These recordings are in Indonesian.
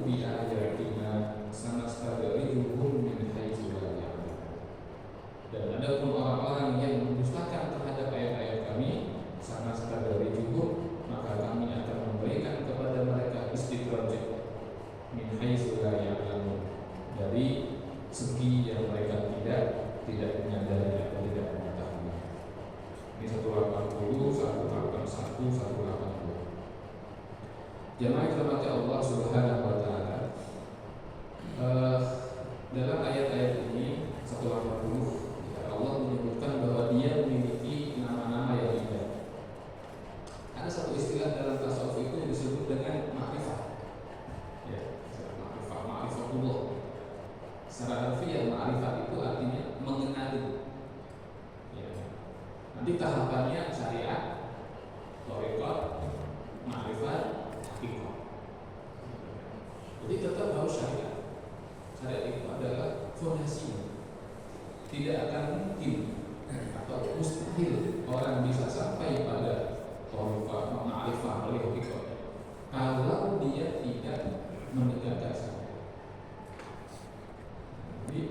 bi ayatina sanastadrijuhum min haitsu la ya'lamun. Dan adapun orang-orang yang mendustakan terhadap ayat-ayat kami, sanastadrijuhum, maka kami akan memberikan kepada mereka istidraj min haitsu la ya'lamun, dari segi yang mereka tidak menyadari atau tidak mengetahui. Ini 180, 181, 180. Jamaah yang dirahmati Allah Subhanahu wa taala, dalam ayat-ayat ini 180 Allah menyebutkan bahwa Dia memiliki nama-nama yang indah. Ada satu istilah dalam tasawuf itu yang disebut dengan ma'rifah. Ya, ma'rifatullah. Secara harfiah ma'rifat itu artinya mengenali. Ya. Nanti tahapannya syariat, thariqah, ma'rifat, haqiqah. Jadi tetap harus syariat. Syariat itu adalah fondasinya. Tidak akan mungkin atau mustahil orang bisa sampai pada thariqah, ma'rifah, haqiqah kalau dia tidak menegakkan syariat. Jadi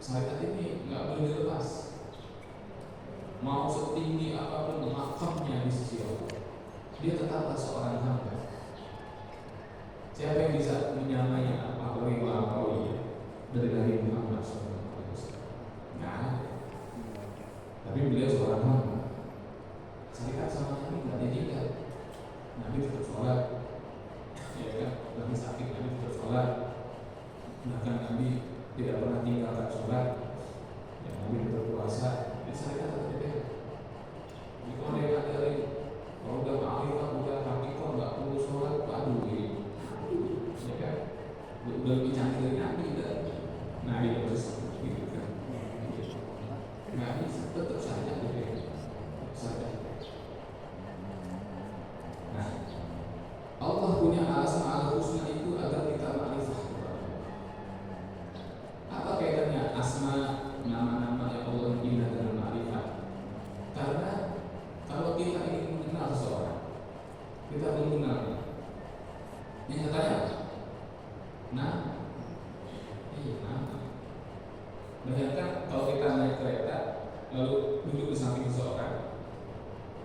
syariat ini nggak boleh dilepas. Mau setinggi apapun makamnya di sisi Allah, dia tetaplah seorang hamba. Siapa yang bisa menyamai apa yang melampaui dari Nabi Muhammad SAW? Nah, tapi beliau seorang hamba. Syariat sama Nabi nggak ditinggal. Nabi tetap sholat, ya kan? Nabi sakit, Nabi tetap sholat. Bahkan Nabi tidak pernah tinggalkan sholat. Ya, Nabi tetap puasa. Jadi syariat tetap dipegang. Jadi kalau dia ngajarin, kalau udah ma'rifah, udah haqiqah, nggak perlu sholat, waduh ini. Ya kan? Udah lebih canggih dari Nabi kan? Nabi harus gitu kan? Nabi tetap syariat dipegang. Syariat. Nah, Allah punya asma al-husna itu agar kita ma'rifah. Apa kaitannya asma, nama-nama yang Allah indah dengan ma'rifah? Karena kalau kita ingin mengenal seseorang, kita belum mengenalnya. Yang katanya apa? Nama. Bayangkan kalau kita naik kereta lalu duduk di samping seseorang,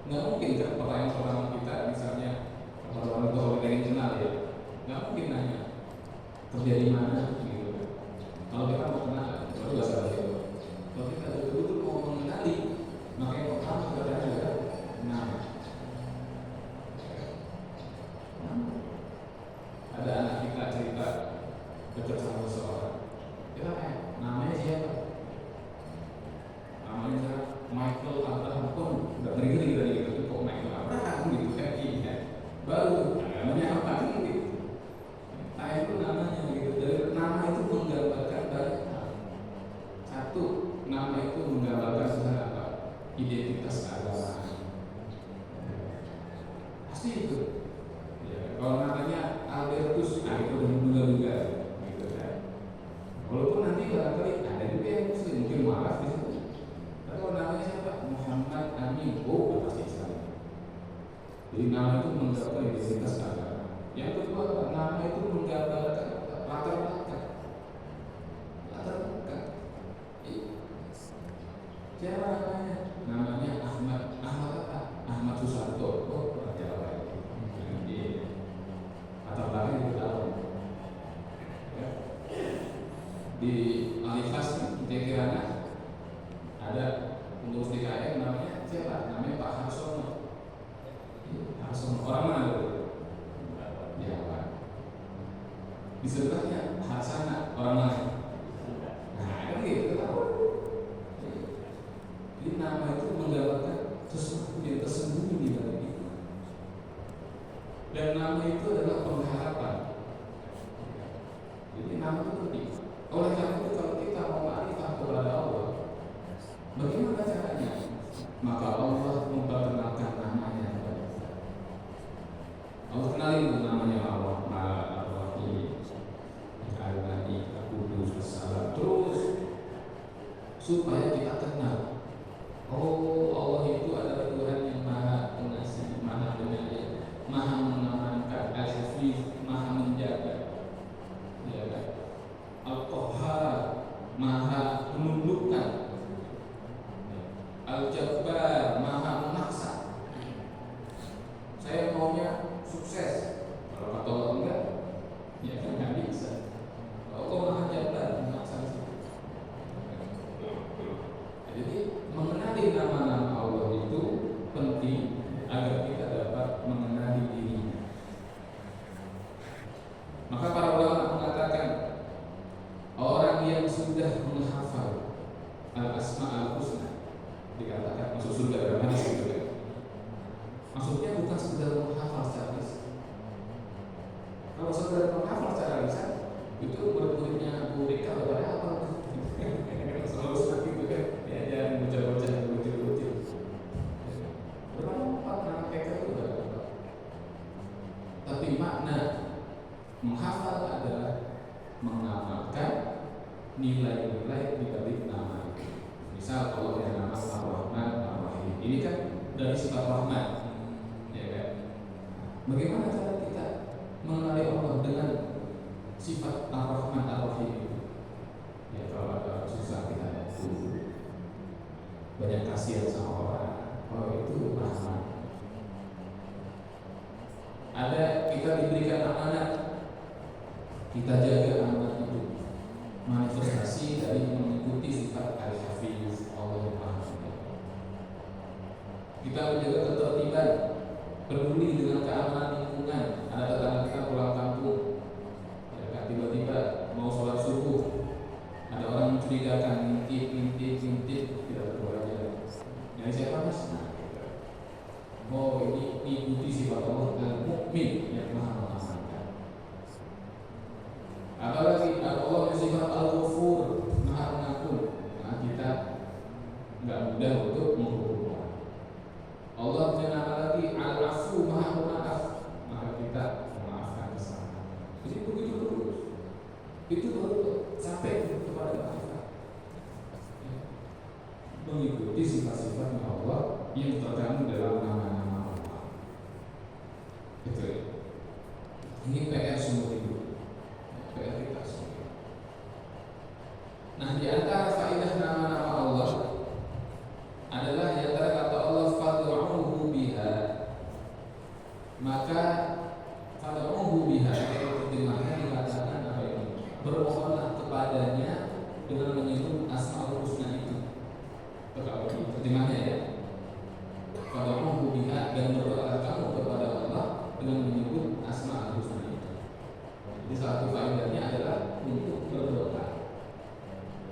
nggak mungkin kan pertanyaan pertama kita misalnya orang itu orang yang kenal ya, nggak mungkin nanya kerja di mana gitu. Kalau kita mau kenal, baru bahasa itu. Kalau kita betul-betul mau mengenali, maka yang pertama kita tanya adalah nama. Ada anak kita cerita dekat sama seseorang, kita tanya namanya siapa? Namanya Michael Abraham. Udah ngeri-ngeri dari itu kok Michael Abraham gitu kan? Iya. Baru namanya apa gitu? Nah itu namanya gitu. Dari nama itu menggambarkan banyak hal. Satu, nama itu menggambarkan sebenarnya apa? Identitas agama. Pasti itu. Ya, kalau namanya Albertus, nah itu udah menduga-duga, gitu kan? Walaupun nanti barangkali ada juga yang muslim, mungkin marah di situ. Tapi kalau namanya siapa? Muhammad Amin, oh pasti Islam. Jadi nama itu menggambarkan identitas agama. Yang kedua, nama itu menggambarkan latar belakang. Latar belakang. Siapa namanya? Namanya Ahmad. Ahmad apa? Ahmad Susanto. Oh, orang Jawa ini. Jadi latar belakang itu tahu. Ya. Di Alifas di Kirana ada pengurus DKM namanya siapa? Namanya Pak Harsono. Harsono orang mana itu? Jawa. Di sebelahnya Harsana orang mana? Nah, kan gitu tahu. Jadi nama itu menggambarkan sesuatu yang tersembunyi di balik itu. Dan nama itu adalah pengharapan. Jadi nama itu penting. Oleh karena itu kalau kita mau ma'rifah kepada Allah, bagaimana caranya? Maka Allah memperkenalkan namanya kepada kita. Allah kenalin namanya Allah, Ar-Rahim, Al-Malik, Al-Qudus, As-Salam. Terus supaya kita kenal, oh Allah itu adalah Tuhan yang Maha Pengasih, Maha Penyayang, Maha mengamankan, Al-Hafiz, Maha menjaga. Maka para ulama mengatakan orang yang sudah menghafal al-asma al-husna dikatakan masuk surga dalam hadis itu kan. Maksudnya bukan sekedar menghafal secara lisan. Kalau sekedar menghafal secara lisan itu murid-muridnya Abu Rika pada apa? Selalu seperti itu kan. Ya jangan bocah-bocah yang lucu-lucu. Bermanfaat nama mereka itu bermanfaat. Tapi makna menghafal adalah mengamalkan nilai-nilai di balik nama itu. Misal kalau ada nama Ar-Rahman, Ar-Rahim, ini kan dari sifat Rahman, ya kan? Bagaimana cara kita mengenali Allah dengan sifat Ar-Rahman, Ar-Rahim itu? Ya kalau ada susah kita bantu, banyak kasihan sama orang, oh itu Rahman. Ada kita diberikan amanat, kita jaga amanat itu. Manifestasi dari mengikuti sifat al-hafiz, Allah yang Maha Penjaga. Kita menjaga ketertiban, peduli dengan keamanan lingkungan. Ada tetangga kita pulang kampung, ya kan, tiba-tiba mau sholat subuh, ada orang mencurigakan, ngintip, tidak berdoa. Jadi siapa mas? Nah, oh ini ikuti sifat Allah al-Mu'min yang Maha mengamankan. Apalagi Allah bersifat Al-Ghafur, Maha Pengampun. Nah kita nggak mudah untuk menghukum orang. Allah punya nama lagi Al-Afu, Maha Pemaaf. Maka kita memaafkan kesalahan. Jadi begitu terus. Itu baru sampai kepada maafkan. Mengikuti sifat-sifatnya Allah yang terkandung dalam nama-nama Allah. Itu. Ini PR semua hidup. PR kita semua. Nah, di antara faedah nama-nama Allah adalah di antara kata Allah fad'uhu biha. Maka fad'uhu biha terjemahnya dikatakan apa ini? Bermohonlah kepadanya dengan menyebut asmaul husna itu. Kalau terjemahnya ya. Fad'uhu biha dan berdoalah kamu kepada Allah dengan menyebut asmaul husna itu. Jadi satu faedahnya adalah untuk berdoa.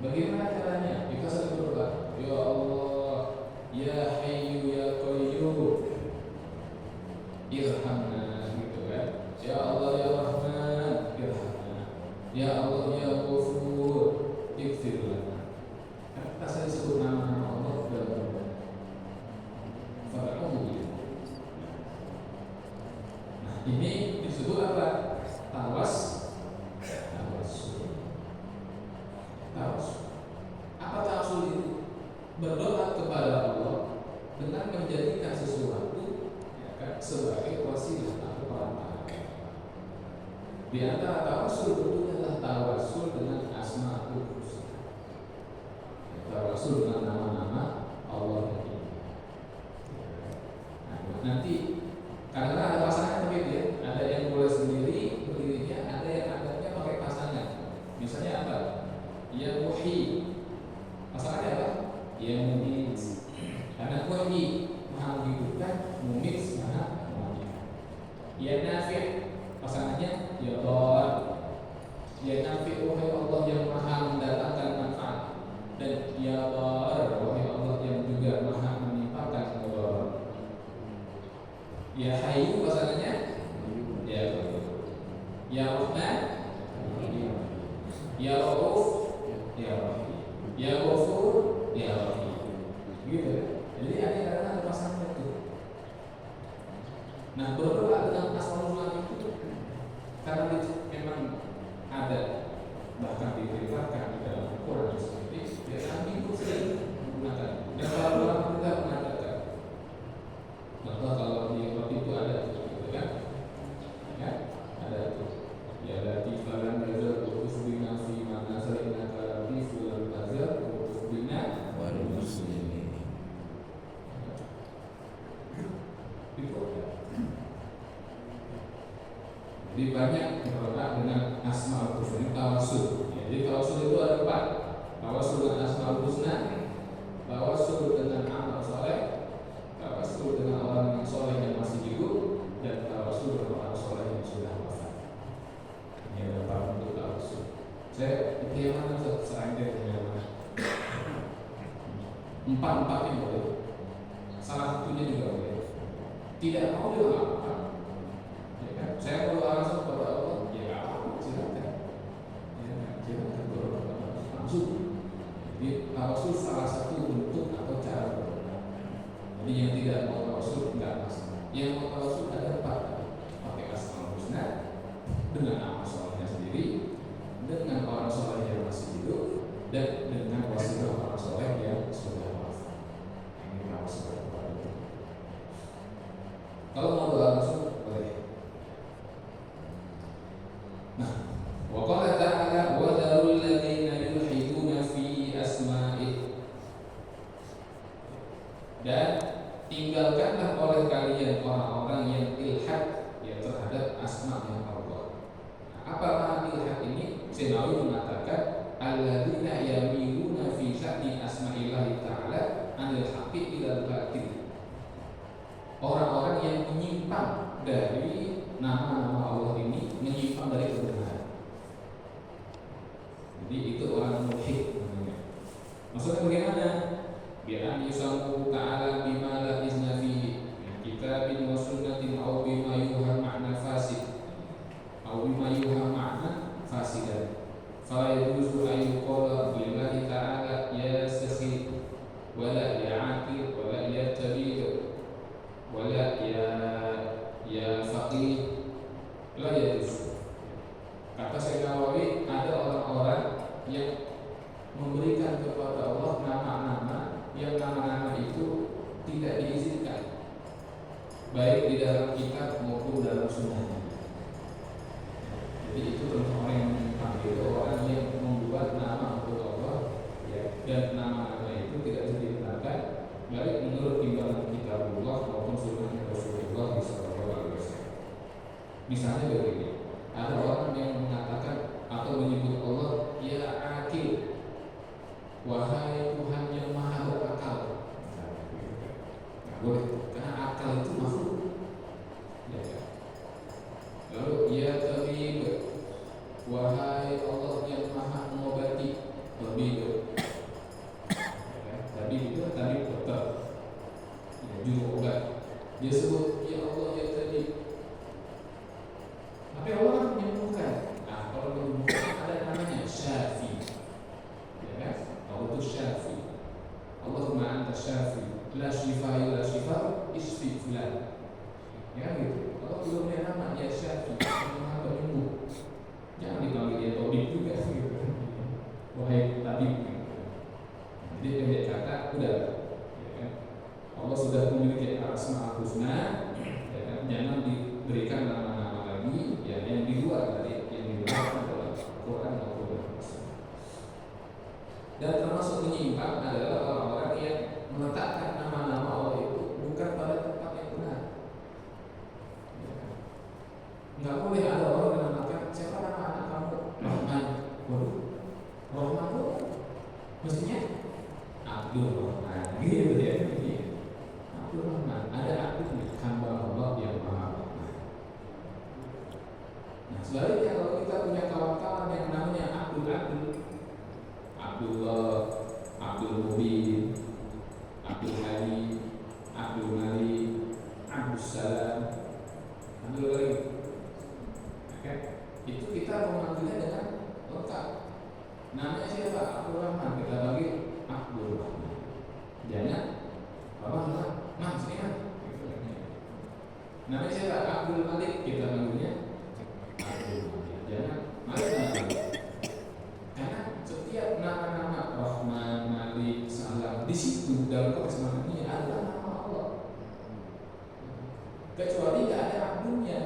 Bagaimana caranya? Kita sering berdoa, ya Allah, ya Hayyu ya Qayyum, irhamna, gitu kan? Ya Allah ya Rahman, irhamna. Ya Allah ya Ghafur, ighfir lana. Kita sering sebut nama-nama Allah dalam berdoa. Fad'uhu. Nah, ini disebut apa? Tawassul. Apa tawassul itu? Berdoa kepada Allah dengan menjadikan sesuatu ya kan, sebagai wasilah atau perantara. Di antara tawassul bentuknya adalah tawassul dengan asmaul husna. Tawassul dengan nama-nama Allah ini. Nah, nanti karena ada pasangan begitu ya, ada yang boleh sendiri berdirinya, ada yang adanya pakai pasangan. Misalnya apa? Ya Muhyi, pasangannya apa? Ya Mumit. Karena Muhyi Maha menghidupkan, Mumit Maha mematikan. Ya Nafi', pasangannya ya Dhar. Ya Nafi', wahai Allah yang Maha mendatangkan manfaat. Dan ya Dhar, wahai Allah yang juga Maha menimpakan mudarat. Ya Hayyu, pasangannya ya Ya Rahman, ya Rauf, ya Rahim, ya Ghafur, ya Rahim. Gitu. Jadi ada pasangan itu. Nah, berdoa dengan asmaul husna itu karena memang ada, bahkan diperintahkan di dalam Al-Quran seperti ya kami itu sering menggunakan. Dan para ulama juga mengatakan bahwa kalau di waktu itu ada gitu kan, ya ada itu. Ya Latifah lan nazar utufbina fi ma nazar innaka latiful lan nazar utufbina wal muslimin. Itu ada. Jadi banyak berdoa dengan asmaul husna, tawassul. Ya, jadi tawassul itu ada 4. Tawassul dengan asmaul husna, tawassul dengan amal saleh, tawassul dengan orang yang soleh yang masih hidup, dan tawassul dengan orang soleh yang sudah wafat. Saya itu yang mana selain dari yang mana? Empat-empatnya boleh. Salah satunya juga boleh. Tidak mau juga nggak apa-apa. Ya kan? Saya berdoa langsung kepada Allah. Ya nggak apa-apa, silakan. Ya, silakan berdoa langsung. Jadi tawasul salah satu bentuk atau cara berdoa. Jadi yang tidak mau tawasul nggak masalah. Yang mau tawasul ada empat. Pakai asmaul husna, dengan nama solehnya sendiri, dengan orang soleh yang masih hidup, dan dengan wasilah orang soleh yang sudah wafat. Ini tawasul. Kalau mau doa langsung boleh. Nah, wa qala ta'ala wa darul ladzina yulhiduna fi asma'i. Dan tinggalkanlah oleh kalian orang-orang yang ilhad ya terhadap asma-Nya Allah. Nah, apa makna ilhad ini? Senawi mengatakan alladzina yamiluna fi sya'ni asma'illahi ta'ala anil haqqi ilal batil. Orang-orang yang menyimpang dari nama-nama Allah ini, menyimpang dari kebenaran. Jadi itu orang mulhid namanya. Maksudnya bagaimana? Bi'an yusammu ta'ala bima la izna fihi min kitabin wa sunnatin aw bima yuha ma'na fasid aw bima yuha ma'na fasidan. Fala yajuzu an yuqala billahi ta'ala ya sakhir wala ya aqil wala ya tabid wala ya faqih la yajuz. Kata Syekh Nawawi, ada orang-orang yang memberikan kepada Allah nama-nama yang nama-nama itu tidak diizinkan, baik di dalam kitab maupun dalam sunnahnya. Jadi itu termasuk orang yang menyimpang, itu orang yang membuat nama untuk Allah ya, dan nama-nama itu tidak dibenarkan baik menurut timbangan kitabullah maupun sunnahnya Rasulullah SAW. Misalnya begini, ada orang yang mengatakan atau menyebut Allah ya akil, wahai Tuhan yang maha berakal. Nggak boleh, karena akal itu makhluk. Ya. Lalu ya tabib, wahai Allah yang maha mengobati. Tabib. Tadi itu tadi dokter, ya, juru obat. Dia sebut ya Allah ya tadi. Tapi Allah kan menyembuhkan. Nah, kalau menyembuhkan ada namanya Syafi, ya kan? Allah itu Syafi. Allahumma anta Syafi, la shifa illa shifa, isfi fulan. Ya gitu. Kalau belum ada nama ya Syafi, Maha Penyembuh. Jangan dipanggil dia tabib juga gitu. Wahai tabib. Jadi pendek kata udah, ya kan? Allah sudah memiliki asmaul husna, ya kan? Jangan diberikan nama-nama lagi ya, yang di luar dari yang diberikan dalam Al-Quran maupun dalam Sunnah. Dan termasuk menyimpang adalah orang-orang yang meletakkan nama-nama Allah itu bukan pada tempat yang benar. Ya kan? Nggak boleh ada orang yang mengatakan siapa nama anak kamu? Rahman. Waduh, Rahman itu mestinya Abdul Rahman, gitu ya. Abdul Rahman, ada Abdul hamba Allah yang maha Rahman. Nah, sebaliknya kalau kita punya kawan-kawan yang namanya Abdullah, Abdul Mubin, Abdul Halim, Abdul Malik, Abdul Salam, Abdul Lain, okay? Itu kita memanggilnya dengan lengkap. Namanya siapa? Abdul Rahman, kita panggil Abdul Rahman. Jangan Rahman, sini kan? Namanya siapa? Abdul Malik, kita panggilnya Abdul Malik. Jangan Malik. Karena setiap nama-nama Rahman, Malik, Salam di situ dalam konteks maknanya adalah nama Allah. Kecuali tidak ada abdulnya.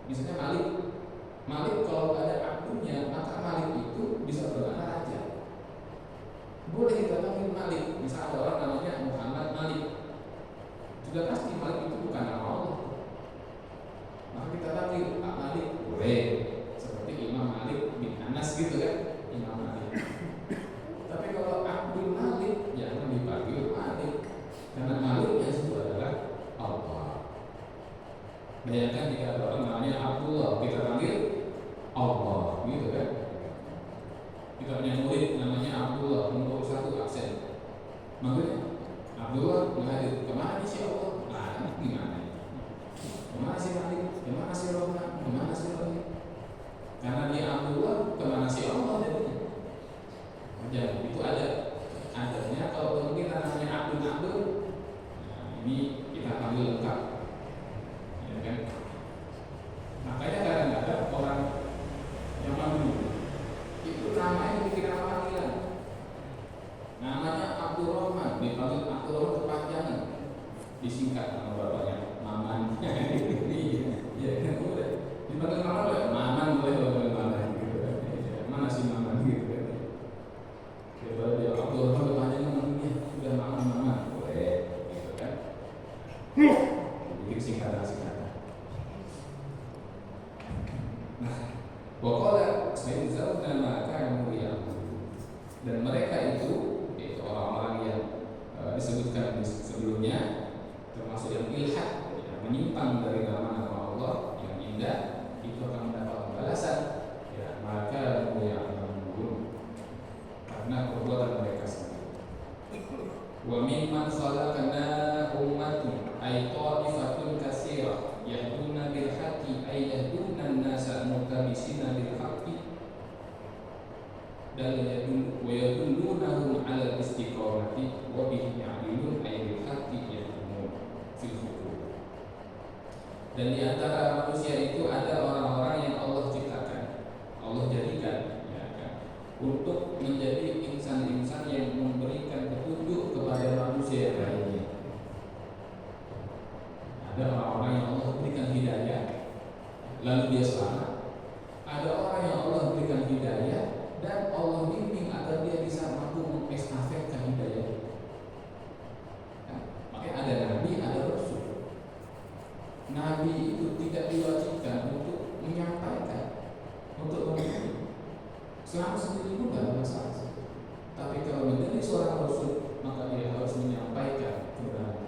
Misalnya Malik kalau ada abdulnya, maka Malik itu bisa bermakna raja. Boleh kita panggil Malik. Misalnya ada orang namanya Muhammad Malik, sudah pasti Malik itu bukan nama Allah. Maka kita panggil Pak Malik, boleh. Seperti Imam Malik bin Anas gitu kan, Imam Malik. Tapi kalau Abdul Malik, jangan dipanggil Malik, karena Malik yang itu adalah Allah. Bayangkan jika ada orang namanya Abdullah, kita panggil Allah, gitu kan? Kita punya murid namanya Abdullah, nomor 1 absen. Makanya Abdullah mengalir, kemana sih Allah? Nah, gimana? Kemana sih Malik? Kemana sih Rahman? Kemana sih Rahim? Karena dia Abdullah, kemana sih Allah jadinya? Jadi itu adanya kalau kita namanya Abdul. Nah, ini kita panggil lengkap, ya kan? Makanya kadang-kadang orang yang dulu itu namanya bikin nama panggilan. Namanya Abdul Rahman, dipanggil Abdul Rahman kepanjangan, disingkat nama bapaknya Maman. Iya, kan boleh. Dipanggil Maman boleh, Maman boleh, Maman gitu kan. Mana sih Maman gitu kan. Kalau dia Abdul Rahman kepanjangan namanya sudah Maman boleh gitu kan. Bikin singkatan. Nah, pokoknya saya dan mereka yang mulia, dan mereka itu orang-orang yang disebutkan sebelumnya, termasuk yang ilhad, menyimpang dari nama-nama Allah yang indah, itu akan mendapat balasan. Ya, maka mulia karena perbuatan mereka sendiri. Wa mimman khalaqna ummatun ay ta'ifatun katsirah yahduna bil haqqi ay yahduna an-nasa mutabisina bil haqqi dan yadullunahum 'ala istiqamati wa bihi ya'dilun ay bil haqqi yahkumun fil hukum. Dan di antara manusia itu ada orang-orang yang Allah ciptakan, Allah jadikan, ya kan, untuk menjadi insan-insan yang memberikan petunjuk kepada manusia yang lainnya. Ada orang-orang yang Allah berikan hidayah, lalu dia selamat. Ada orang yang Allah berikan hidayah dan Allah bimbing agar dia bisa mampu mengestafetkan hidayah. Nah, makanya ada nabi, ada rasul. Nabi itu tidak diwajibkan untuk menyampaikan, untuk membimbing. Selama sendiri pun tidak ada masalah. Tapi kalau menjadi seorang rasul, maka dia harus menyampaikan kebenaran,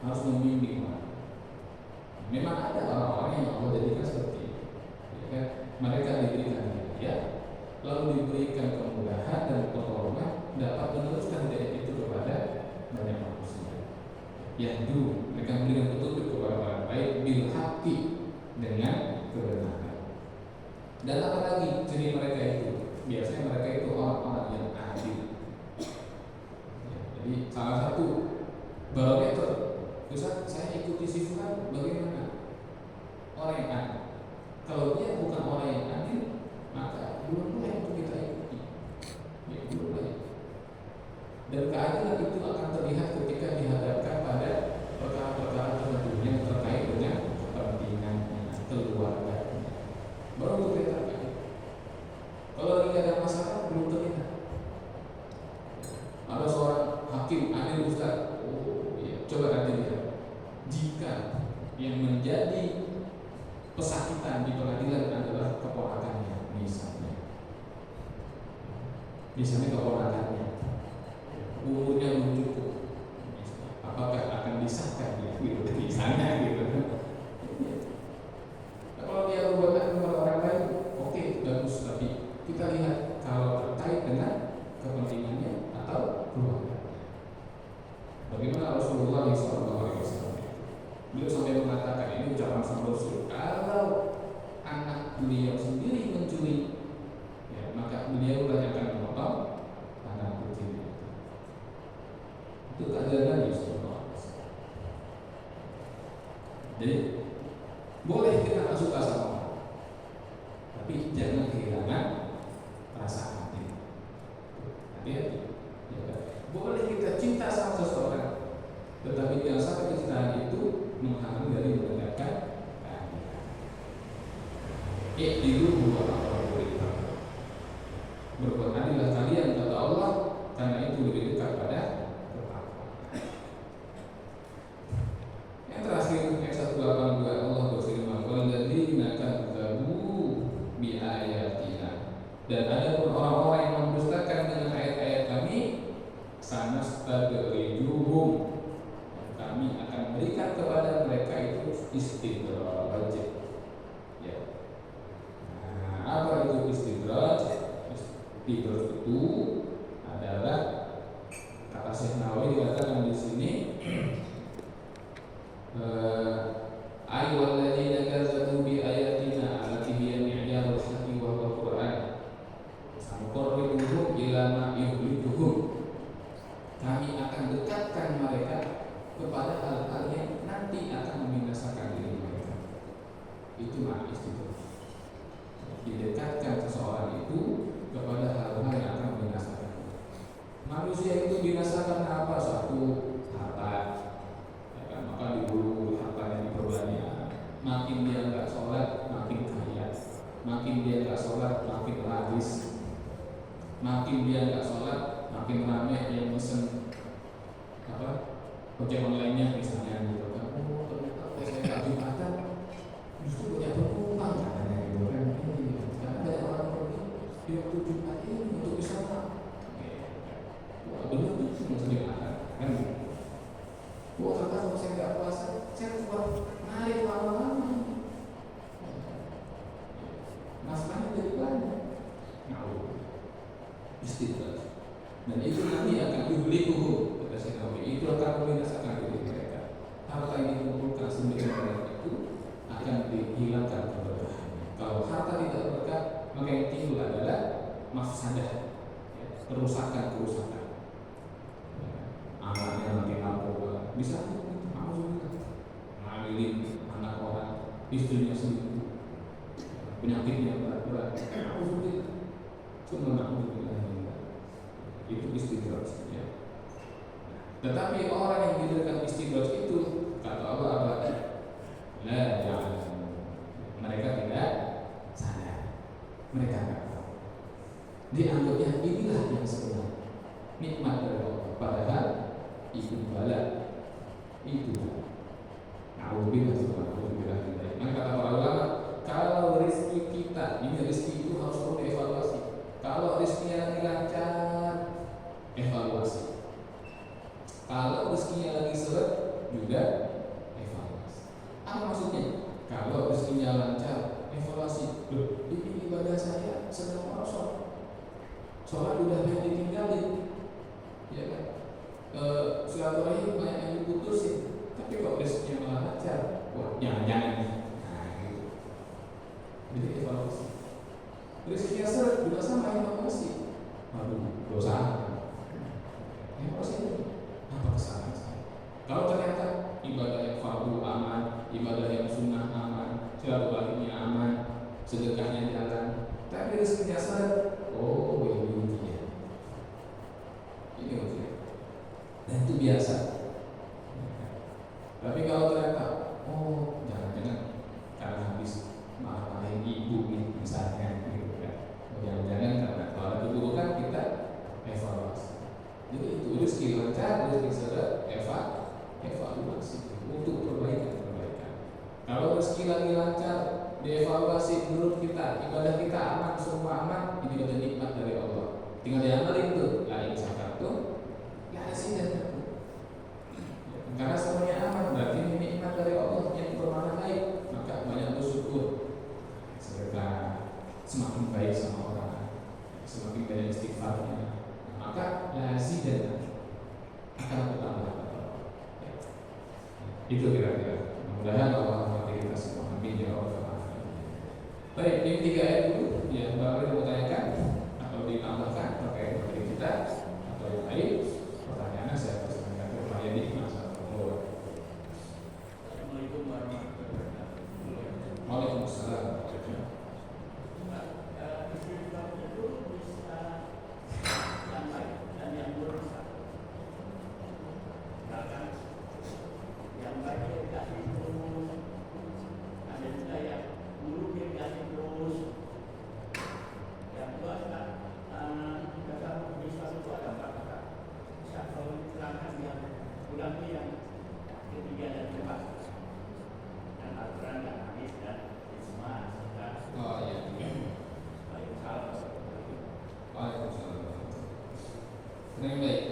harus membimbing orang. Memang ada orang-orang yang Allah jadikan seperti itu, ya kan? Mereka diberikan hidayah, lalu diberikan kemudahan dan pertolongan, dapat meneruskan hidayah itu kepada banyak manusia. Yahdu, mereka memberikan petunjuk kepada orang baik bil haqqi, dengan kebenaran. Dan apa lagi ciri mereka itu? Biasanya mereka itu orang-orang yang adil. Ya, jadi salah satu barometer, Ustaz, saya ikuti si Fulan bagaimana? Orang yang adil. Kalau dia bukan orang yang adil, maka belum boleh untuk kita ikuti. Ya, belum boleh. Dan keadilan itu akan terlihat ketika dihadapkan pada perkara-perkara tertentu yang terkait dengan kepentingannya, keluarganya. Baru terlihat. Kalau lagi ada masalah belum terlihat. Ada seorang hakim adil Ustaz, oh iya, coba nanti lihat. Jika yang menjadi pesakitan di pengadilan adalah keponakannya, misalnya keponakannya, umurnya belum cukup, apakah akan disahkan dia gitu, misalnya gitu. Nah, kalau dia berbuat kepada orang lain, oke, bagus, tapi kita lihat kalau terkait dengan kepentingannya atau keluarga. Bagaimana Rasulullah SAW? Beliau sampai mengatakan, ini ucapan sang Rasul, kalau anak beliau sendiri mencuri, ya, maka beliau akan memotong anak kecil. Itu keadilan Nabi SAW. Jadi boleh kita tak suka sama orang, tapi jangan kehilangan rasa hati. Hati-hati. Ya, boleh kita cinta sama seseorang, tetapi jangan sampai kecintaan itu menghalangi dari menegakkan keadilan. I'dilu huwa aqrabu lit-taqwa. Berbuat adillah kalian kata Allah, karena itu lebih dekat pada ketakwaan. Yang terakhir ayat 182 Allah berfirman, "Walladzina kadzdzabu bi ayatina." Dan ada pun orang-orang yang mendustakan dengan ayat-ayat kami, sanastadrijuhum, kami akan berikan kepada mereka itu istidraj. Ya. Nah, apa itu istidraj? Istidrak itu adalah, kata Syekh Nawawi dikatakan di sini, ayyuhalladzina kadzabu bi ayatina allati hiya mi'yarul haqqi wa huwa Qur'an sanuqarribuhum ila ma yuhliduhum. Kami akan dekatkan mereka kepada hal-hal yang nanti akan membinasakan diri mereka. Itu makna istidrak. Didekatkan seseorang itu kepada hal-hal yang akan membinasakan. Manusia itu binasa karena apa? Satu, harta. Ya kan? Maka diburu hartanya diperbanyak. Makin dia nggak sholat, makin kaya. Makin dia nggak sholat, makin laris. Makin dia nggak sholat, makin ramai yang mesen ojek online-nya misalnya gitu kan. Oh, ternyata saya nggak Jumatan, justru banyak penumpang katanya gitu kan. Karena banyak orang pergi di waktu Jumat ini untuk wisata. Wah, benar tuh maksudnya Jumatan kan? Wah, ternyata kalau saya nggak puasa, saya buat narik lama-lama. Masalahnya jadi banyak. Istidrak. Dan itu nanti akan yuhlikuhum, kata Syekh Nawawi, itu akan membinasakan diri mereka. Harta yang dikumpulkan sendiri itu akan dihilangkan keberkahannya. Kalau harta tidak berkah, maka yang timbul adalah mafsadah, kerusakan. Anaknya nanti narkoba, bisa ngambilin anak orang, istrinya selingkuh, penyakitnya berat-berat, cuma itu istidrak ya. Tetapi orang yang diberikan istidrak itu, kata Allah apa? La ya'lamun. Mereka tidak sadar. Mereka tidak tahu. Dianggapnya inilah yang sebenarnya nikmat dari Allah. Padahal itu bala. Itu. Alhamdulillah. Maka kata para ulama, kalau rezeki kita, ini rezeki itu harus perlu dievaluasi. Kalau rezekinya lagi lancar, evaluasi. Kalau rezekinya lagi seret, juga evaluasi. Apa maksudnya? Kalau rezekinya lancar, evaluasi. Loh, ini ibadah saya sedang merosot. Sholat udah banyak ditinggalin, ya kan? Silaturahim banyak yang diputusin. Tapi kok rezekinya malah lancar, wah jangan-jangan. Nah, gitu. Jadi evaluasi. Rezekinya seret juga sama evaluasi. Waduh, dosa. Evaluasi apa kesalahan saya? Kalau ternyata ibadah yang fardu aman, ibadah yang sunnah aman, silaturahimnya aman, sedekahnya jalan, tapi rezekinya seret, oh ini ujian. Ini ujian. Dan itu biasa. Tapi kalau ternyata, oh jangan-jangan karena habis marah-marahin ibu misalnya, gitu kan. Jangan-jangan karena kalau ada keburukan kita evaluasi. Jadi itu rezeki lancar, rezeki seret, evaluasi untuk perbaikan. Kalau rezeki lagi lancar, dievaluasi menurut kita, ibadah kita aman, semua aman, ini udah nikmat dari Allah. Tinggal diamalin tuh, la in syakartum la azidannakum. Karena semuanya aman, berarti ini nikmat dari Allah yang bermakna baik, maka banyak bersyukur. Sedekah semakin baik sama orang, semakin banyak istighfarnya, maka lazim dan akan bertambah. Itu kira-kira. Mudah-mudahan Allah memberkati kita semua. Amin ya Allah. Baik, ini 3 ayat dulu. Ya, Bapak mau tanyakan atau ditambahkan terkait materi kita atau yang lain? Pertanyaannya saya persilakan ke Pak Yadi. Assalamualaikum warahmatullahi wabarakatuh. Waalaikumsalam.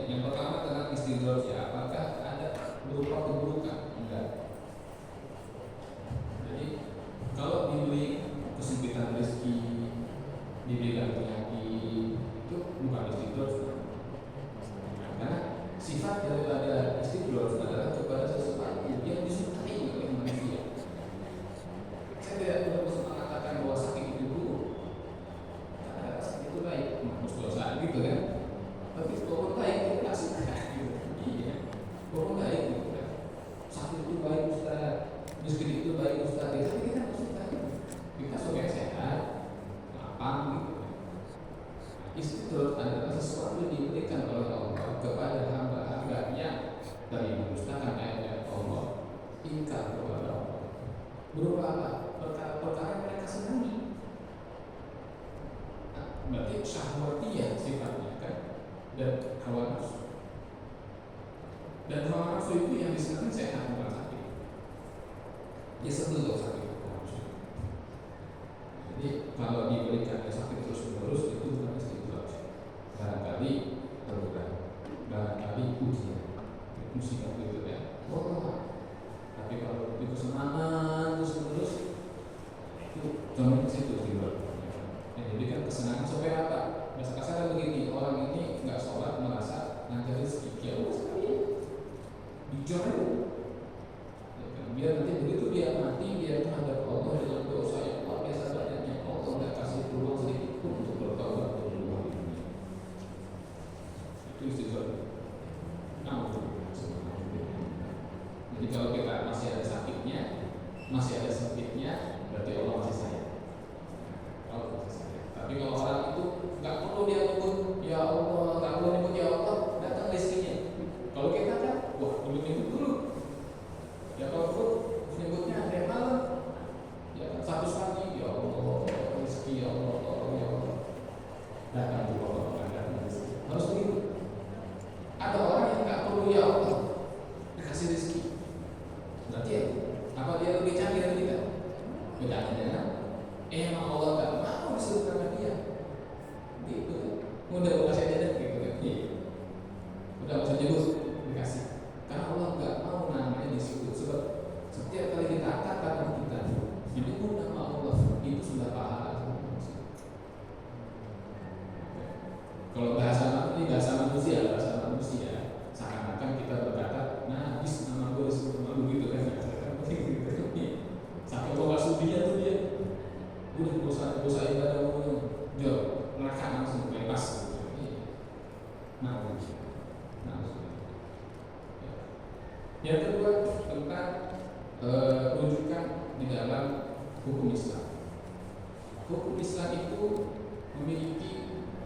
Yang pertama tentang istidrak ya, apakah ada berupa keburukan? Enggak. Jadi kalau diberi kesempitan rezeki, diberikan penyakit, itu Istidraj adalah sesuatu yang diberikan oleh Allah kepada hamba-hambanya dari mendustakan ayat-ayat Allah, ingkar kepada Allah. Berupa apa? Perkara-perkara yang mereka senangi. Berarti syahwatiyah sifatnya kan, dan hawa nafsu. Dan hawa nafsu itu yang disenangi sehat bukan sakit. Ya sebel loh sakit hawa nafsu. Jadi kalau diberikan sakit terus menerus itu bukan istidraj. Barangkali terberat, barangkali ujian, musibah gitu ya. Wah. Tapi kalau itu kesenangan terus menerus itu jangan ke situ istidraj. Jadi kan kesenangan supaya apa? Bahasa kasar begini, orang ini nggak sholat merasa nanti rezeki jauh sekali, dijual. Biar nanti begitu dia mati, dia menghadap Allah dengan dosa yang luar biasa banyaknya. Allah nggak kasih peluang sedikit pun untuk bertobat untuk berubah dunia. Itu istidraj. Jadi kalau kita masih ada sakitnya, masih ada sempitnya, berarti Allah masih sayang. Allah masih sayang. Tapi kalau orang itu nggak perlu dia nyebut ya Allah, nggak perlu nyebut ya Allah, datang rezekinya. Kalau kita kan, wah nyebut dulu. Ya kalau perlu nyebutnya ada yang malam, ya kan 100 pagi, ya Allah, rezeki ya Allah, tolong ya Allah. Datang tuh Allah, datang rezeki. Harus begitu. Ada orang yang nggak perlu ya Allah, dikasih rezeki. Berarti ya, apa dia lebih canggih dari kita? Bedanya dengan emang Allah nggak mau disebut nama dia, gitu kan? Udah kasih aja deh, gitu kan? Udah usah nyebut, dikasih. Karena Allah nggak mau namanya disebut. Sebab setiap kali kita katakan kita menyebut nama Allah itu sudah pahala. Kalau bahasa manusia, seakan-akan kita berkata, nah habis nama gue disebut nama lu gitu kan? Sampai kalau sudinya tuh dia, udah dosa ibadah jauh, neraka langsung bebas. Nah, yang kedua tentang rujukan di dalam hukum Islam. Hukum Islam itu memiliki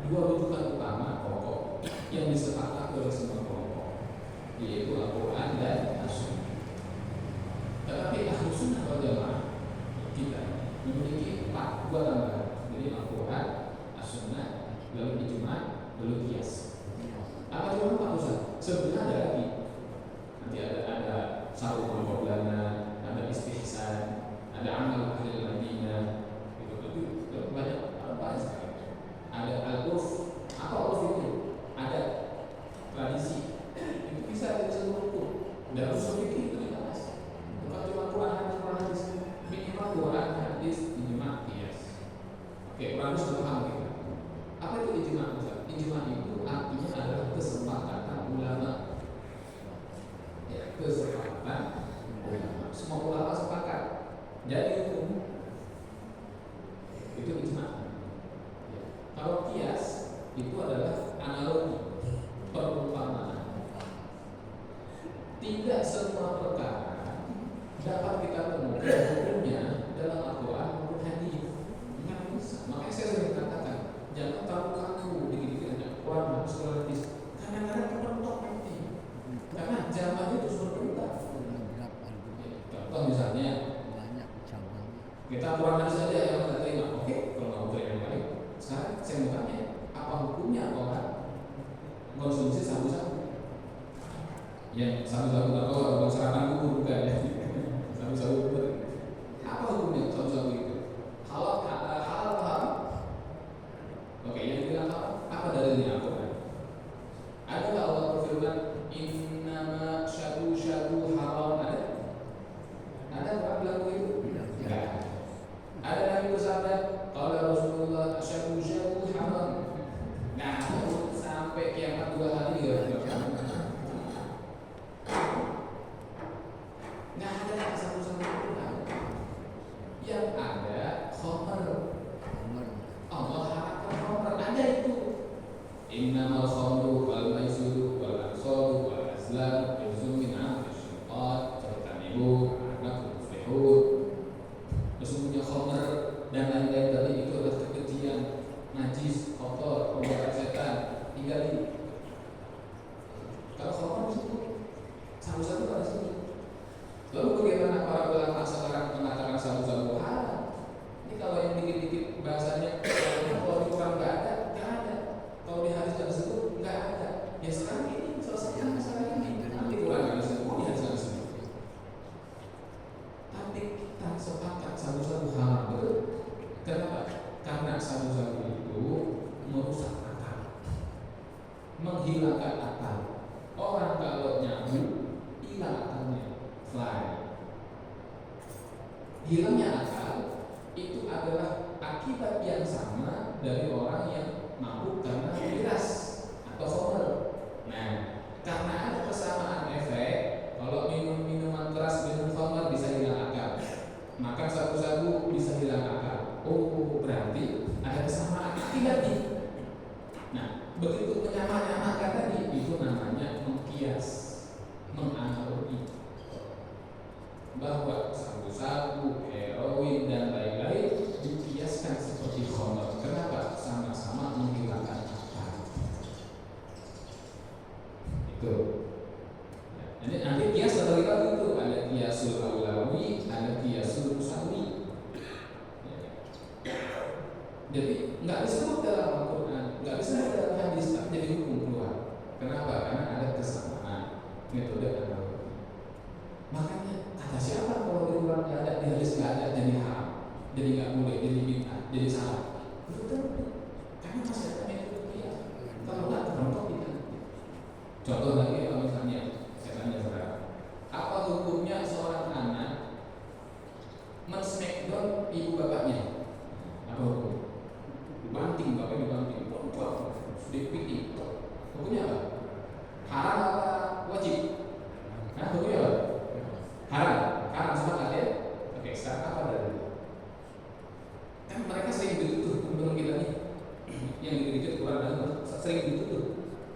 dua rujukan utama pokok yang disepakati oleh semua kelompok, yaitu Al-Quran dan As-Sunnah. Tetapi Ahlus Sunnah wal Jamaah kita memiliki dua tambahan, jadi Al-Quran, As-Sunnah, lalu ijma, lalu qiyas. Apa cuma Pak Ustaz? Sebenarnya ada lagi. Nanti ada satu kelompok lana, ada istihsan, ada amal ahli Madinah, itu banyak sekali. Ada al-urf, apa urf itu? Ada tradisi, itu bisa disebut hukum. Dan usul fikih itu dibahas. Bukan cuma Quran hadis, minimal Quran hadis, ijma, qiyas. Oke, Quran sudah paham kita. Apa itu ijma? Ijma itu artinya adalah kesepakatan ulama. Ya, kesepakatan ulama. Semua ulama sepakat. Jadi itu ijma. Ya. Kalau qiyas itu adalah analogi, perumpamaan. Tidak semua perkara dapat kita temukan hukumnya dalam Al-Quran maupun hadis. Nggak bisa. Makanya saya sering katakan, jangan terlalu kaku dikit-dikit hanya Quran maupun hadis. Kadang-kadang kepentok nanti. Karena zamannya itu sudah berubah. Contoh misalnya, kita Quran hadis saja yang kita terima. Oke, kalau nggak mau terima yang lain. Sekarang saya mau tanya, apa hukumnya orang konsumsi sabu-sabu? Ya, sabu-sabu atau orang sarapan bubur bukan ya? Sabu-sabu bubur. Apa hukumnya sabu-sabu itu? Halal haram? Oke, yang bilang apa dalilnya Al-Quran? Adakah Allah berfirman innama syadu haram? Ada orang bilang begitu? Tidak. Ada Nabi bersabda qala Rasulullah syadu haram. Nah, sampai kiamat 2 hari ya. Nggak ada satu-satu yang ada khamar. Allah haramkan khamar, ada itu. Innamal khamru wal maisiru wal ansabu wal azlam rizqun min amri syaitan fajtanibu la'allakum tuflihun. Sesungguhnya khamar dan lain-lain tadi itu adalah kekejian, najis, kotor, Nah, begitu menyamakan tadi itu namanya mengkias, menganalogi bahwa sabu-sabu, heroin dan lain-lain dikiaskan seperti khamr. Kenapa? Sama-sama menghilangkan akal. Itu. Jadi nanti kias terbagi lagi itu ada kiasul aulawi, ada kiasul musawi. Jadi nggak disebut dalam Al-Quran, nggak disebut dalam hadis, tapi jadi hukum keluar. Kenapa? Karena ada kesamaan metode analogi. Makanya kata siapa kalau di Quran nggak ada, di hadis nggak ada, jadi haram, jadi nggak boleh, jadi bid'ah, jadi salah. Betul, karena masih ada metode dia. Kalau nggak terbentuk kita. Contoh lagi kalau misalnya saya tanya saudara, apa hukumnya seorang anak men-smackdown ibu bapaknya? Apa hukum? Banting, bapaknya dibanting, dipiting. Hukumnya apa? Haram apa wajib? Nah, hukumnya apa? Haram sepakat ya? Oke, sekarang apa dalilnya? Kan mereka sering dituduh, menurut kita nih, yang dikritik Quran dan sering dituduh.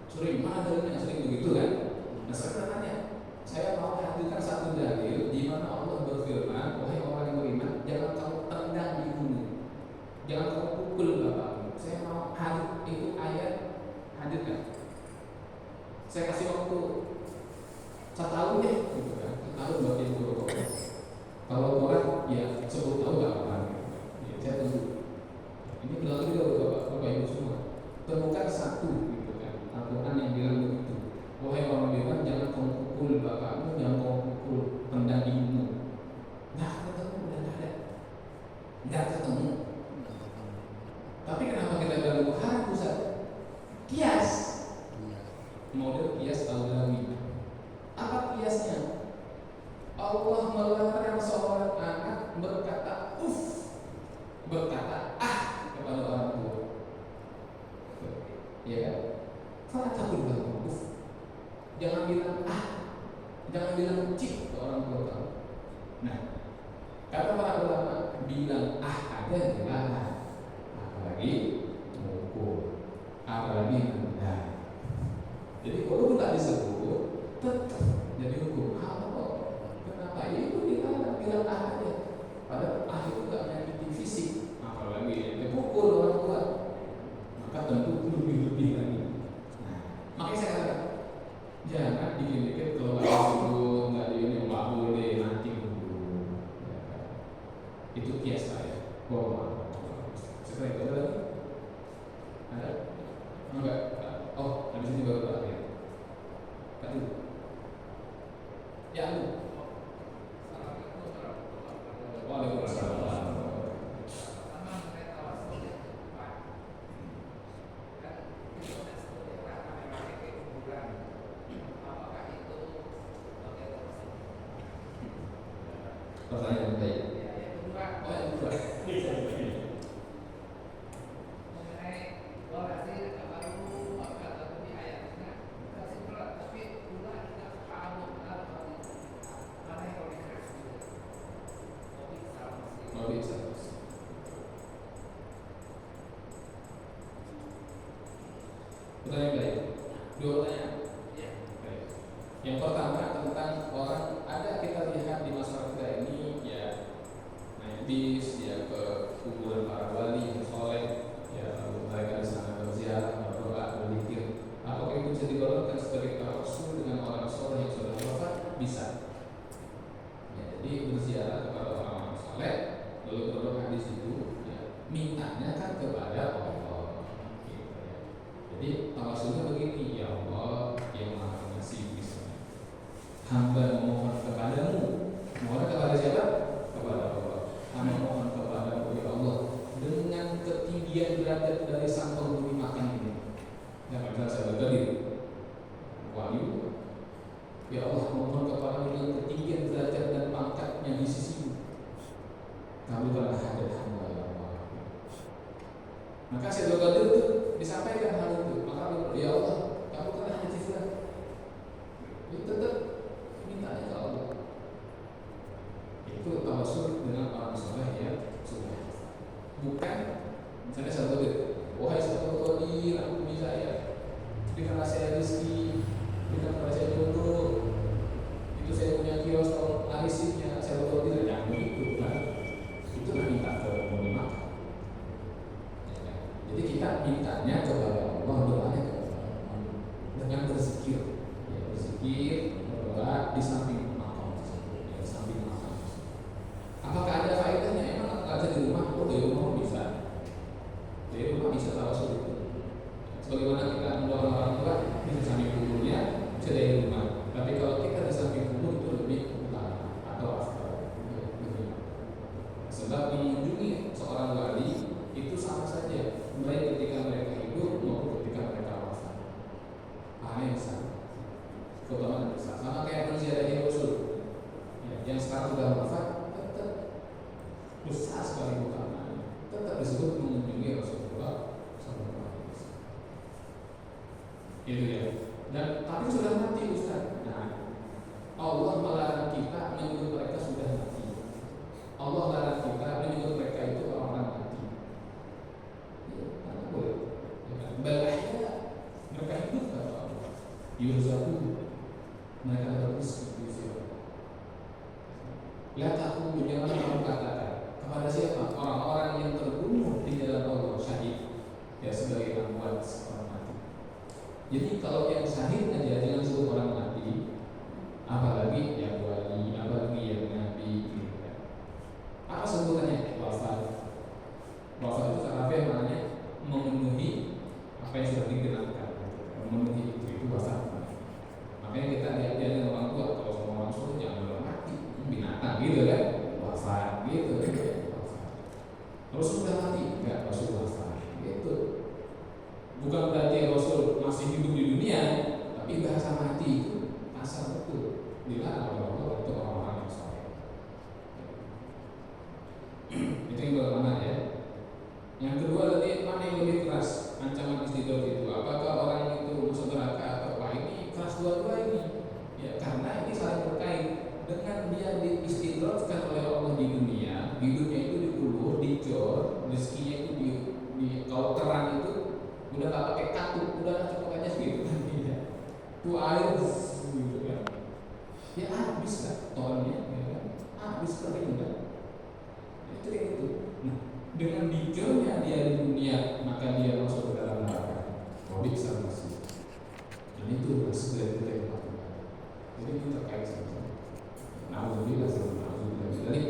Sering, mana dalilnya sering begitu kan? Nah, sekarang tanya, saya mau hadirkan satu dalil di mana Allah berfirman, wahai orang yang beriman, jangan kamu tendang ibumu, jangan kamu pukul bapakmu. Saya mau hadir itu ayat, hadirkan. Saya kasih waktu 1 tahun deh, gitu kan? 1 tahun buat ibu bapak. Kalau orang ya 10 tahun nggak apa-apa. Ya, saya tunggu. Ini berlaku juga buat bapak ibu semua. Temukan satu, gitu kan? Al-Quran yang bilang begitu. Wahai orang beriman, jangan kamu pukul bapakmu, jangan kamu pukul tendang ibumu. Nggak ketemu, udah nggak ada. Nggak ketemu. Tapi kenapa kita bilang itu haram, Ustaz? Kias. Model kias aulawi. Apa kiasnya? Allah melarang seorang anak berkata berkata kepada orang tua. Ya kan? Fala taqul lahum uff. Jangan bilang jangan bilang cik ke orang tua kamu. Nah, kata para ulama bilang aja dilarang, apalagi mukul, apalagi nendang. Jadi kalau tidak disebut tetap jadi hukum. Kenapa? Itu dilarang, bilang aja. Padahal itu tidak menyakiti fisik, apalagi dipukul orang tua, maka tentu lebih lagi. Nah, makanya saya katakan jangan dikit-dikit kalau nggak disebut, nggak di ini nggak boleh, nanti dulu. Itu kias saya. Setelah itu ada lagi? Ada? Enggak? Oh, habis ini baru terakhir. Tadi. Ya, lu. Waalaikumsalam. Pertanyaan baik. Oh, yang kedua. Pertanyaan baik. 2 pertanyaan. Baik. Yang pertama tentang orang, ada kita lihat di masyarakat kita ini ya naik bis, ya ke kuburan para wali soleh, ya lalu mereka di sana berziarah, berdoa, berzikir. Apakah itu bisa digolongkan sebagai tawasul dengan orang soleh yang sudah wafat? Bisa. Ya, jadi berziarah kepada orang soleh, lalu berdoa di situ, ya, mintanya kan kepada Allah. Gitu, ya. Jadi tawasulnya begini, ya Allah yang Maha Pengasih, hamba memohon kepadamu. Mohon kepada siapa? Kepada Allah. Hamba mohon kepadamu ya Allah dengan ketinggian derajat dari sang pemberi makan ini. Yang akan saya bagi wahyu. Ya Allah mohon kepadamu dengan ketinggian derajat dan pangkatnya di sisimu. Kabulkanlah hajat hamba ya Allah. Maka Syekh Qadir itu disampaikan hal itu. Maka ya Allah kabulkanlah hajat fulan. Itu tetap mintanya ke Allah. Itu tawasul dengan orang soleh yang sudah. Bukan misalnya satu wahai Syekh Qadir, aku bisa kita mintanya kepada Allah, doanya kepada Allah dengan berzikir, ya, berzikir, berdoa di samping makam tersebut, ya, di samping makam tersebut. Apakah ada faedahnya? Emang nggak bisa di rumah? Oh, di rumah bisa. Di rumah bisa tawasul itu. Sebagaimana kita mendorong orang tua di samping kuburnya, bisa dari rumah. Tapi kalau kita di samping kubur itu lebih utama atau afdal. Sebab mengunjungi seorang wali itu sama saja, baik ketika mereka hidup maupun ketika mereka wafat. Pahalanya besar, keutamaan besar. Sama kayak menziarahi Rasul, ya, yang sekarang sudah wafat, tetap besar sekali keutamaannya. Tetap disebut mengunjungi Rasulullah SAW. Itu ya. Dan tapi sudah mati Ustaz. Nah, Allah melarang kita menyebut mereka sudah mati. Allah larang kita menyebut mereka itu orang-orang mati. Ya, mana boleh? Balahnya mereka hidup kata Allah. Yurzaku, mereka harus berusia. Lihat aku, jangan kamu katakan kepada siapa? Orang-orang yang terbunuh di jalan Allah, syahid. Ya, sebagai amwat, orang mati. Jadi kalau yang syahid aja jangan sebut orang mati, apalagi yang wali, apalagi yang nabi. Apa sebutannya? Wafat. Wafat itu karena maknanya memenuhi apa yang sudah digenapkan. Memenuhi itu wafat. Makanya kita lihat orang tua, kalau semua orang suruh jangan bilang mati, binatang gitu kan, wafat gitu. Wafat. Terus sudah mati, enggak, Rasul wafat gitu. Bukan berarti Rasul masih hidup di dunia, tapi bahasa mati itu asal betul dilarang oleh Allah untuk orang-orang yang saleh. Itu yang pertama ya. Yang kedua tadi, mana yang lebih keras ancaman istidroj itu? Apakah orang itu masuk neraka atau wah ini keras dua-dua ini? Ya karena ini saling terkait dengan dia diistidrojkan oleh Allah di dunia. Hidupnya itu dikulur, dicor, rezekinya itu di kalau terang itu udah tak pakai katup, udah cukup aja gitu kan ya. Tuh air gitu kan. Ya habis kan tonnya, ya kan? Habis kering kan. Itu yang itu. Nah, dengan bijolnya dia di dunia, maka dia masuk ke dalam neraka. Bisa masuk. Dan itu segala kita yang lakukan. Jadi itu terkait sama. Alhamdulillah, alhamdulillah. Jadi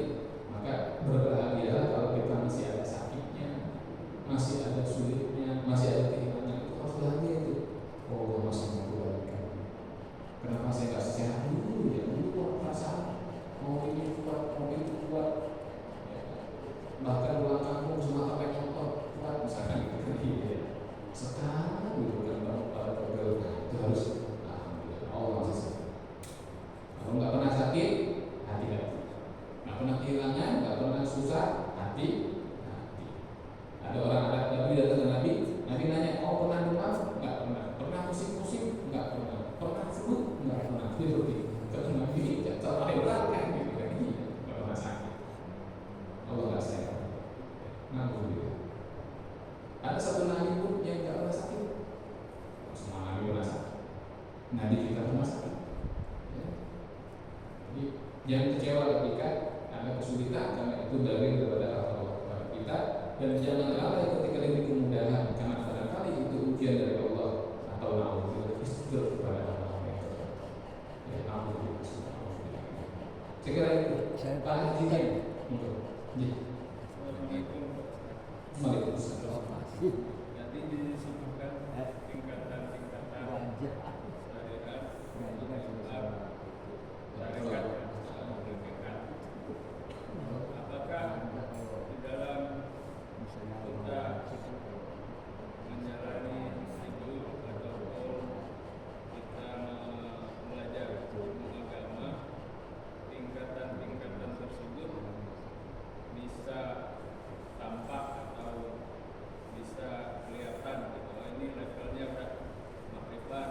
maka berbahagialah kalau kita masih ada sakitnya, masih ada sulitnya, masih ada kehilangan, itu harus bahagia itu. Oh, masih mau kebalikan. Kenapa saya nggak sehat dulu ya? Dulu perasaan mau ini kuat, mau itu kuat. Bahkan pulang kampung semua apa yang kuat, misalkan gitu. Sekarang dulu kan para pegawai itu harus alhamdulillah Allah masih sehat. Kalau nggak pernah sakit, hati-hati. Nggak pernah kehilangan, nggak pernah susah, hati. Ada orang ada Nabi datang ke Nabi, Nabi nanya, kau pernah demam? Nggak pernah. Pernah pusing-pusing? Nggak pernah. Pernah flu? Nggak pernah. Itu kata Nabi, jangan hebat kan gitu kan ini, nggak pernah sakit. Allah nggak sehat. Alhamdulillah. Ada satu nabi pun yang nggak pernah sakit. Semua nabi pernah sakit. Nabi kita pernah sakit. Ya. Jadi jangan kecewa ketika ada kesulitan karena itu dari daripada Allah kepada kita, dan jangan lalai ketika diberi kemudahan karena barangkali itu ujian dari Allah atau na'udzubillah istighfar kepada Allah. Ya, alhamdulillah. Saya kira itu. Pak Haji kan? Waalaikumsalam. Nanti disebutkan tingkatan-tingkatan syariat, apakah di dalam kita menjalani hidup ataupun kita belajar ilmu agama, tingkatan-tingkatan tersebut bisa tampak atau bisa kelihatan bahwa ini levelnya udah makrifat,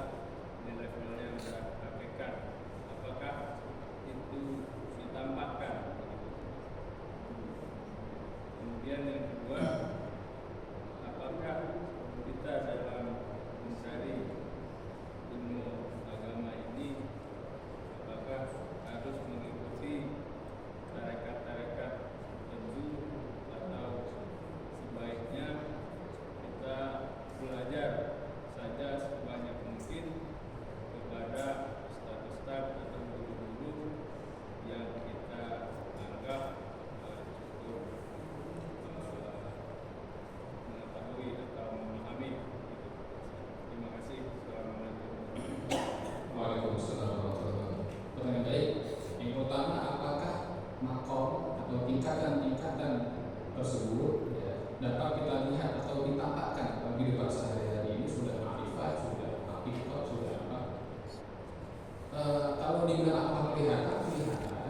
atau tingkatan-tingkatan tersebut ya, dapat kita lihat atau ditampakkan dalam kehidupan sehari-hari ini. Sudah ma'rifat, sudah hakikat, sudah apa. Kalau dibilang apa kelihatan,